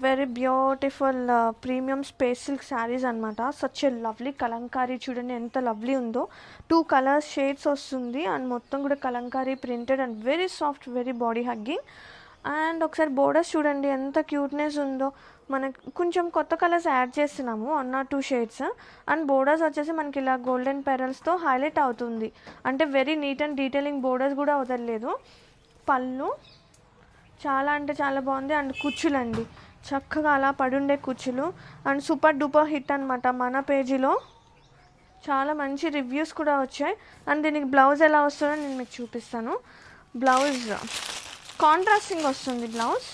Very beautiful premium space silk saris అనమాట. Such a lovely Kalamkari, చూడండి ఎంత లవ్లీ ఉందో. 2 కలర్స్ షేడ్స్ వస్తుంది అండ్ మొత్తం కూడా Kalamkari printed and very soft, very body hugging. And ఒకసారి బోర్డర్స్ చూడండి ఎంత క్యూట్నెస్ ఉందో. మనకు కొంచెం కొత్త కలర్స్ యాడ్ చేస్తున్నాము, 1 or 2 షేడ్స్. అండ్ బోర్డర్స్ వచ్చేసి మనకి ఇలా గోల్డెన్ పెరల్స్తో హైలైట్ అవుతుంది. అంటే very neat and detailing borders కూడా వదలలేదు. పళ్ళు చాలా అంటే చాలా బాగుంది. అండ్ కుచ్చులండి చక్కగా అలా పడుండే కుచ్చులు. అండ్ సూపర్ డూపర్ హిట్ అనమాట. మన పేజీలో చాలా మంచి రివ్యూస్ కూడా వచ్చాయి. అండ్ దీనికి బ్లౌజ్ ఎలా వస్తుందో నేను మీకు చూపిస్తాను. బ్లౌజ్ కాంట్రాస్టింగ్ వస్తుంది. బ్లౌజ్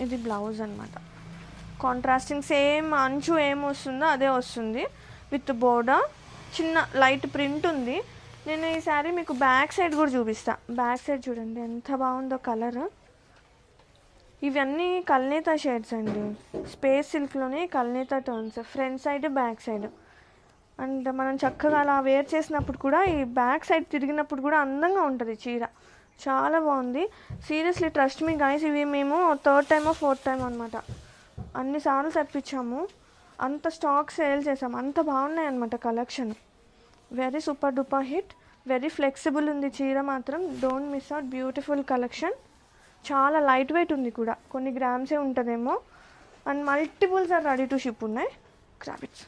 ఇది బ్లౌజ్ అనమాట. కాంట్రాస్టింగ్ సేమ్ అంచు ఏం వస్తుందో అదే వస్తుంది విత్ బోర్డర్. చిన్న లైట్ ప్రింట్ ఉంది. నేను ఈ శారీ మీకు బ్యాక్ సైడ్ కూడా చూపిస్తా. బ్యాక్ సైడ్ చూడండి ఎంత బాగుందో కలర్. ఇవన్నీ కల్నేత షేడ్స్ అండి, స్పేస్ సిల్క్లోనే కల్నేత tones, front side back side. And మనం చక్కగా అలా వేర్ చేసినప్పుడు కూడా ఈ బ్యాక్ సైడ్ తిరిగినప్పుడు కూడా అందంగా ఉంటుంది చీర. చాలా బాగుంది. సీరియస్లీ ట్రస్ట్ మీ గైస్, ఇవి మేము 3rd time or 4th time అనమాట. అన్నిసార్లు తెప్పించాము, అంత స్టాక్ సేల్ చేసాము, అంత బాగున్నాయి అనమాట collection. Very super duper hit, very flexible ఉంది చీర మాత్రం. Don't miss out, beautiful collection. చాలా లైట్ వెయిట్ ఉంది కూడా, కొన్ని గ్రామ్సే ఉంటుందేమో. And multiples are ready to ship ఉన్నాయి. Grab it.